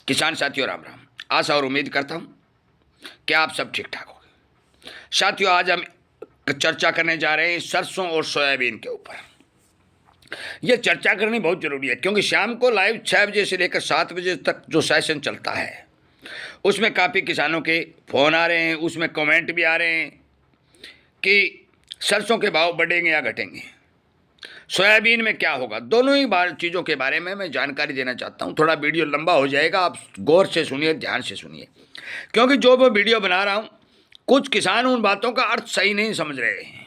किसान साथियों राम राम। आशा और उम्मीद करता हूँ कि आप सब ठीक ठाक होंगे। साथियों, आज हम चर्चा करने जा रहे हैं सरसों और सोयाबीन के ऊपर। यह चर्चा करनी बहुत जरूरी है क्योंकि शाम को लाइव 6 बजे से लेकर 7 बजे तक जो सेशन चलता है उसमें काफ़ी किसानों के फ़ोन आ रहे हैं, उसमें कमेंट भी आ रहे हैं कि सरसों के भाव बढ़ेंगे या घटेंगे, सोयाबीन में क्या होगा। दोनों ही चीज़ों के बारे में मैं जानकारी देना चाहता हूँ। थोड़ा वीडियो लंबा हो जाएगा, आप गौर से सुनिए, ध्यान से सुनिए, क्योंकि जो मैं वीडियो बना रहा हूँ कुछ किसान उन बातों का अर्थ सही नहीं समझ रहे हैं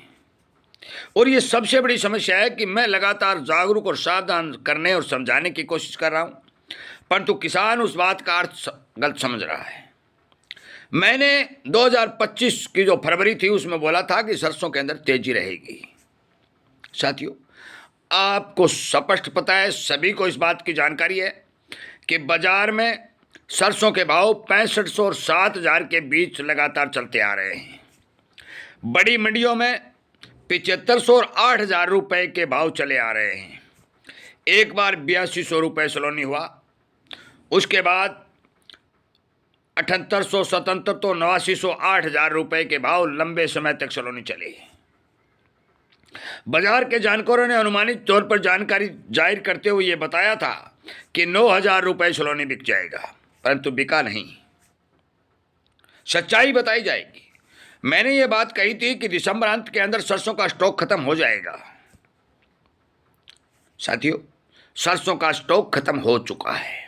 और ये सबसे बड़ी समस्या है कि मैं लगातार जागरूक और सावधान करने और समझाने की कोशिश कर रहा हूँ, परंतु किसान उस बात का अर्थ गलत समझ रहा है। मैंने 2025 की जो फरवरी थी उसमें बोला था कि सरसों के अंदर तेजी रहेगी। साथियों, आपको स्पष्ट पता है, सभी को इस बात की जानकारी है कि बाजार में सरसों के भाव 6500 और 7000 के बीच लगातार चलते आ रहे हैं। बड़ी मंडियों में 7500 और 8000 रुपए के भाव चले आ रहे हैं। एक बार 8200 रुपये सलोनी हुआ, उसके बाद 7800, 7700, 8900, 8000 रुपये के भाव लंबे समय तक सलोनी चले। बाजार के जानकारों ने अनुमानित तौर पर जानकारी जाहिर करते हुए ये बताया था कि 9000 रुपये सलोनी बिक जाएगा, परंतु बिका नहीं। सच्चाई बताई जाएगी। मैंने ये बात कही थी कि दिसंबर अंत के अंदर सरसों का स्टॉक खत्म हो जाएगा। साथियों, सरसों का स्टॉक खत्म हो चुका है।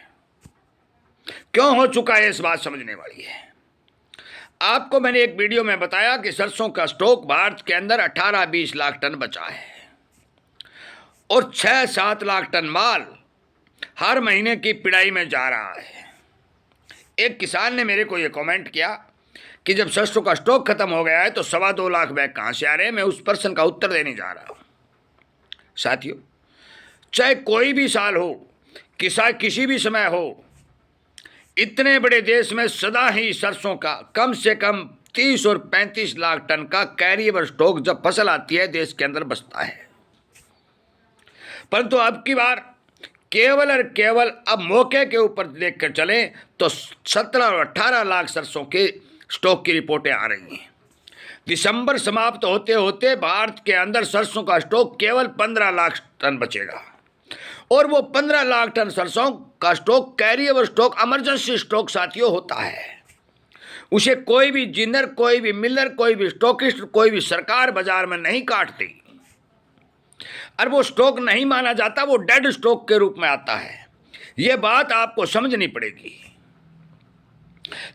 क्यों हो चुका है, इस बात समझने वाली है। आपको मैंने एक वीडियो में बताया कि सरसों का स्टॉक भारत के अंदर 18-20 लाख टन बचा है और 6-7 लाख टन माल हर महीने की पिड़ाई में जा रहा है। एक किसान ने मेरे को ये कमेंट किया कि जब सरसों का स्टॉक खत्म हो गया है तो 2.25 लाख बैग कहाँ से आ रहे हैं। मैं उस पर्सन का उत्तर देने जा रहा हूँ। साथियों, चाहे कोई भी साल हो, किसी भी समय हो, इतने बड़े देश में सदा ही सरसों का कम से कम 30 और 35 लाख टन का कैरिएबल स्टॉक जब फसल आती है देश के अंदर बचता है। परंतु अब की बार केवल और केवल अब मौके के ऊपर देखकर चलें तो 17 और 18 लाख सरसों के स्टॉक की रिपोर्टें आ रही हैं। दिसंबर समाप्त होते होते भारत के अंदर सरसों का स्टॉक केवल 15 लाख टन बचेगा और वो 15 लाख टन सरसों का stock carriable stock, emergency stock साथियों होता है। उसे कोई भी जिनर, कोई भी मिलर, कोई भी स्टॉकिस्ट, कोई भी सरकार बाजार में नहीं काटती और वो स्टॉक नहीं माना जाता, वो डेड स्टॉक के रूप में आता है। ये बात आपको समझनी पड़ेगी।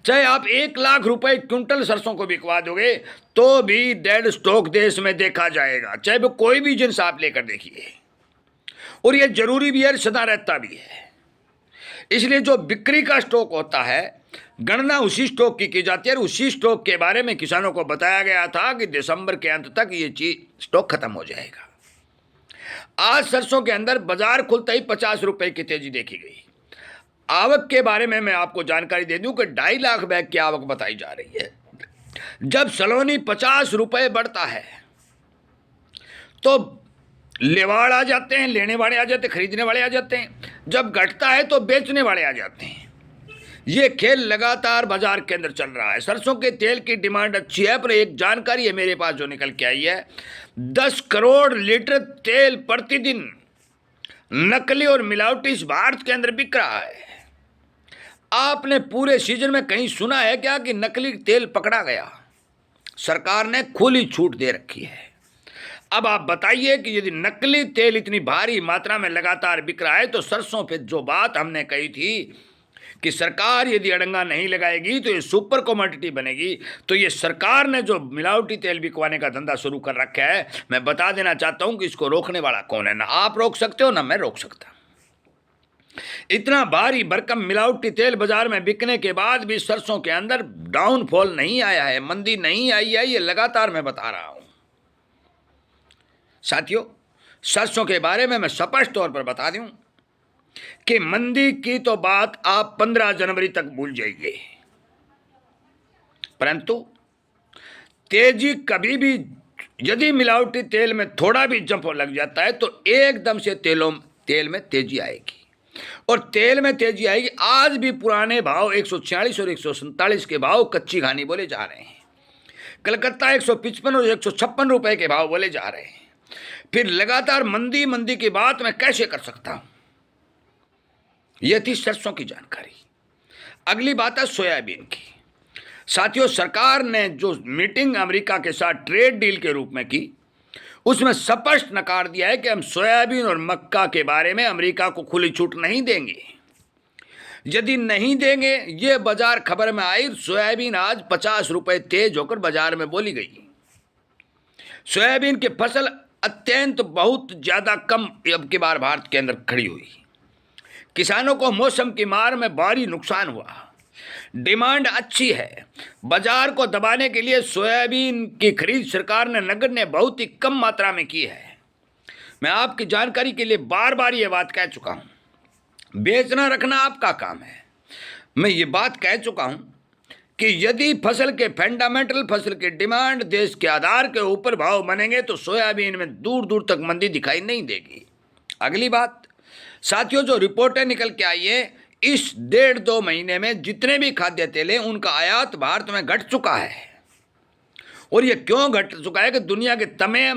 चाहे आप 1 लाख रुपए क्विंटल सरसों को बिकवा दोगे तो भी डेड स्टॉक देश में देखा जाएगा, चाहे वो कोई भी जिन्स आप लेकर देखिए। और ये जरूरी भी है, सदा रहता भी है। इसलिए जो बिक्री का स्टॉक होता है, गणना उसी स्टॉक की जाती है और उसी स्टॉक के बारे में किसानों को बताया गया था कि दिसंबर के अंत तक ये चीज स्टॉक खत्म हो जाएगा। आज सरसों के अंदर बाजार खुलते ही 50 रुपए की तेजी देखी गई। आवक के बारे में मैं आपको जानकारी दे दूं कि 2.5 लाख बैग की आवक बताई जा रही है। जब सलोनी 50 रुपए बढ़ता है तो लेवाड़ आ जाते हैं, लेने वाले आ जाते हैं, खरीदने वाले आ जाते हैं। जब घटता है तो बेचने वाले आ जाते हैं। ये खेल लगातार बाजार के अंदर चल रहा है। सरसों के तेल की डिमांड अच्छी है, पर एक जानकारी है मेरे पास जो निकल के आई है, 10 करोड़ लीटर तेल प्रतिदिन नकली और मिलावटी इस भारत के अंदर बिक रहा है। आपने पूरे सीजन में कहीं सुना है क्या कि नकली तेल पकड़ा गया? सरकार ने खुली छूट दे रखी है। अब आप बताइए कि यदि नकली तेल इतनी भारी मात्रा में लगातार बिक रहा है तो सरसों पे जो बात हमने कही थी कि सरकार यदि अड़ंगा नहीं लगाएगी तो ये सुपर कमोडिटी बनेगी, तो ये सरकार ने जो मिलावटी तेल बिकवाने का धंधा शुरू कर रखा है, मैं बता देना चाहता हूं कि इसको रोकने वाला कौन है। ना आप रोक सकते हो ना मैं रोक सकता। इतना भारी भरकम मिलावटी तेल बाजार में बिकने के बाद भी सरसों के अंदर डाउनफॉल नहीं आया है, मंदी नहीं आई है, ये लगातार मैं बता रहा हूं। साथियों, सरसों के बारे में मैं स्पष्ट तौर पर बता दूं कि मंदी की तो बात आप 15 जनवरी तक भूल जाइए, परंतु तेजी कभी भी, यदि मिलावटी तेल में थोड़ा भी जंप लग जाता है तो एकदम से तेल में तेजी आएगी। और तेल में तेजी आएगी। आज भी पुराने भाव 146 और 147 के भाव कच्ची घानी बोले जा रहे हैं। कलकत्ता 155 और 156 रुपए के भाव बोले जा रहे हैं। फिर लगातार मंदी मंदी की बात मैं कैसे कर सकता हूं? यह थी सरसों की जानकारी। अगली बात है सोयाबीन की। साथियों, सरकार ने जो मीटिंग अमेरिका के साथ ट्रेड डील के रूप में की, उसमें स्पष्ट नकार दिया है कि हम सोयाबीन और मक्का के बारे में अमेरिका को खुली छूट नहीं देंगे। यदि नहीं देंगे, ये बाजार खबर में आई, सोयाबीन आज 50 रुपए तेज होकर बाजार में बोली गई। सोयाबीन की फसल अत्यंत बहुत ज्यादा कम अब की बार भारत के अंदर खड़ी हुई। किसानों को मौसम की मार में भारी नुकसान हुआ। डिमांड अच्छी है। बाजार को दबाने के लिए सोयाबीन की खरीद सरकार ने नगर ने बहुत ही कम मात्रा में की है। मैं आपकी जानकारी के लिए बार बार ये बात कह चुका हूं, बेचना रखना आपका काम है। मैं ये बात कह चुका हूं कि यदि फसल के फंडामेंटल, फसल के डिमांड, देश के आधार के ऊपर भाव बनेंगे तो सोयाबीन में दूर दूर तक मंदी दिखाई नहीं देगी। अगली बात साथियों, जो रिपोर्टें निकल के आई है, इस 1.5-2 महीने में जितने भी खाद्य तेल हैं उनका आयात भारत में घट चुका है। और ये क्यों घट चुका है कि दुनिया के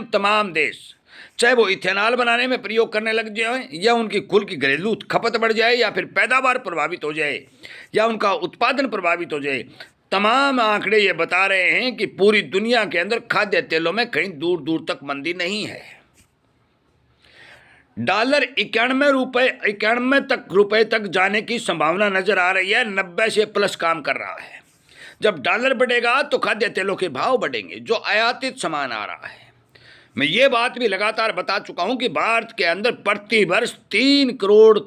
तमाम देश, चाहे वो इथेनॉल बनाने में प्रयोग करने लग जाए, या उनकी कुल की घरेलू खपत बढ़ जाए, या फिर पैदावार प्रभावित हो जाए, या उनका उत्पादन प्रभावित हो जाए, तमाम आंकड़े ये बता रहे हैं कि पूरी दुनिया के अंदर खाद्य तेलों में कहीं दूर दूर तक मंदी नहीं है। डॉलर 91 रुपए तक जाने की संभावना नजर आ रही है। 90 से प्लस काम कर रहा है। जब डॉलर बढ़ेगा तो खाद्य तेलों के भाव बढ़ेंगे, जो आयातित सामान आ रहा है। मैं ये बात भी लगातार बता चुका हूं कि भारत के अंदर प्रति वर्ष 3 करोड़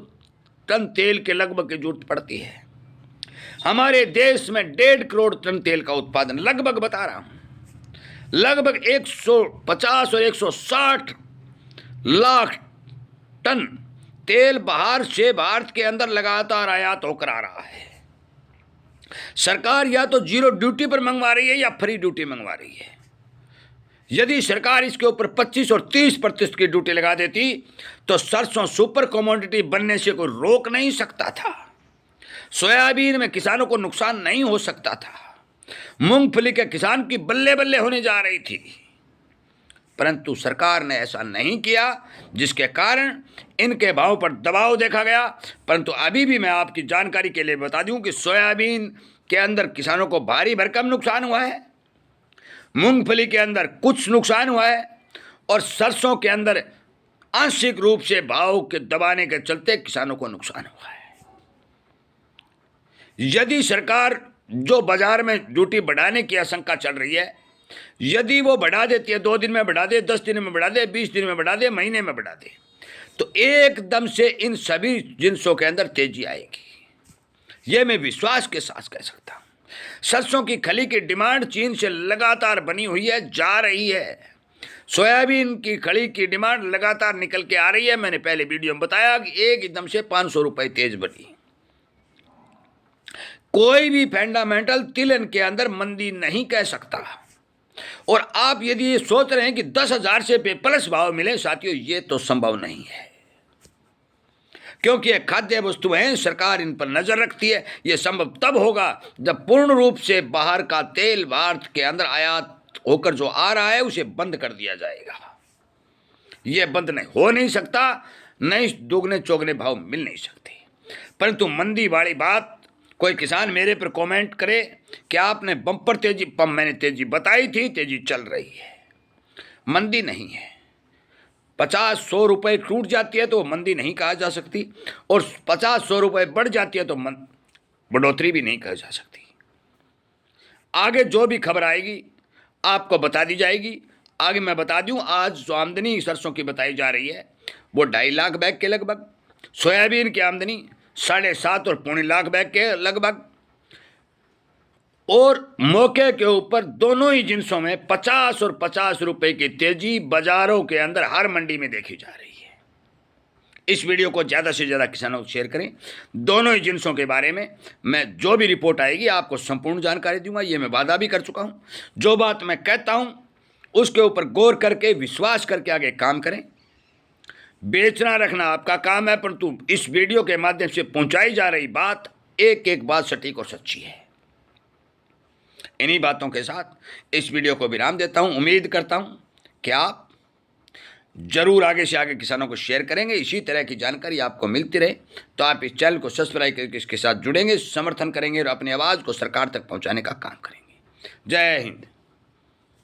टन तेल के लगभग की जरूरत पड़ती है। हमारे देश में 1.5 करोड़ टन तेल का उत्पादन, लगभग बता रहा हूं, लगभग 150 और 160 लाख टन तेल बाहर से भारत के अंदर लगातार आयात होकर आ रहा है। सरकार या तो जीरो ड्यूटी पर मंगवा रही है या फ्री ड्यूटी मंगवा रही है। यदि सरकार इसके ऊपर 25 और 30% की ड्यूटी लगा देती तो सरसों सुपर कमोडिटी बनने से कोई रोक नहीं सकता था। सोयाबीन में किसानों को नुकसान नहीं हो सकता था। मूंगफली के किसान की बल्ले बल्ले होने जा रही थी। परंतु सरकार ने ऐसा नहीं किया, जिसके कारण इनके भाव पर दबाव देखा गया। परंतु अभी भी मैं आपकी जानकारी के लिए बता दूं कि सोयाबीन के अंदर किसानों को भारी भरकम नुकसान हुआ है, मूंगफली के अंदर कुछ नुकसान हुआ है, और सरसों के अंदर आंशिक रूप से भाव के दबाने के चलते किसानों को नुकसान हुआ है। यदि सरकार जो बाजार में ड्यूटी बढ़ाने की आशंका चल रही है, यदि वो बढ़ा देती है, 2 दिन में बढ़ा दे, 10 दिन में बढ़ा दे, 20 दिन में बढ़ा दे, महीने में बढ़ा दे, तो एकदम से इन सभी जिन्सों के अंदर तेजी आएगी। ये मैं विश्वास के साथ कह सकता हूं। सरसों की खली की डिमांड चीन से लगातार बनी हुई है, जा रही है। सोयाबीन की खली की डिमांड लगातार निकल के आ रही है। मैंने पहले वीडियो में बताया कि एकदम से 500 रुपए तेज बढ़ी। कोई भी फंडामेंटल तिलन के अंदर मंदी नहीं कह सकता। और आप यदि ये सोच रहे हैं कि 10,000 से पे प्लस भाव मिले, साथियों ये तो संभव नहीं है, क्योंकि ये खाद्य वस्तु हैं, सरकार इन पर नजर रखती है। ये संभव तब होगा जब पूर्ण रूप से बाहर का तेल भारत के अंदर आयात होकर जो आ रहा है उसे बंद कर दिया जाएगा। ये बंद नहीं हो नहीं सकता, नहीं दोगुने चौगुने भाव मिल नहीं सकते। परंतु मंदी वाली बात, कोई किसान मेरे पर कमेंट करे कि आपने बम्पर तेजी, मैंने तेजी बताई थी, तेजी चल रही है, मंदी नहीं है। 50-100 रुपए टूट जाती है तो वो मंदी नहीं कहा जा सकती, और 50-100 रुपए बढ़ जाती है तो बढ़ोतरी भी नहीं कहा जा सकती। आगे जो भी खबर आएगी आपको बता दी जाएगी। आगे मैं बता दूं, आज जो आमदनी सरसों की बताई जा रही है वो 2.5 लाख बैग के लगभग, सोयाबीन की आमदनी 7.5 और 2.25 लाख बैग के लगभग, और मौके के ऊपर दोनों ही जिन्सों में 50 और 50 रुपए की तेजी बाजारों के अंदर हर मंडी में देखी जा रही है। इस वीडियो को ज़्यादा से ज़्यादा किसानों को शेयर करें। दोनों ही जिन्सों के बारे में मैं जो भी रिपोर्ट आएगी आपको संपूर्ण जानकारी दूंगा, ये मैं वादा भी कर चुका हूं। जो बात मैं कहता हूं उसके ऊपर गौर करके, विश्वास करके आगे काम करें। बेचना रखना आपका काम है, परंतु इस वीडियो के माध्यम से पहुंचाई जा रही बात एक एक बात सटीक और सच्ची है। इन्हीं बातों के साथ इस वीडियो को विराम देता हूं। उम्मीद करता हूं कि आप जरूर आगे से आगे किसानों को शेयर करेंगे। इसी तरह की जानकारी आपको मिलती रहे तो आप इस चैनल को सब्सक्राइब करके इसके साथ जुड़ेंगे, समर्थन करेंगे और अपनी आवाज़ को सरकार तक पहुंचाने का काम करेंगे। जय हिंद।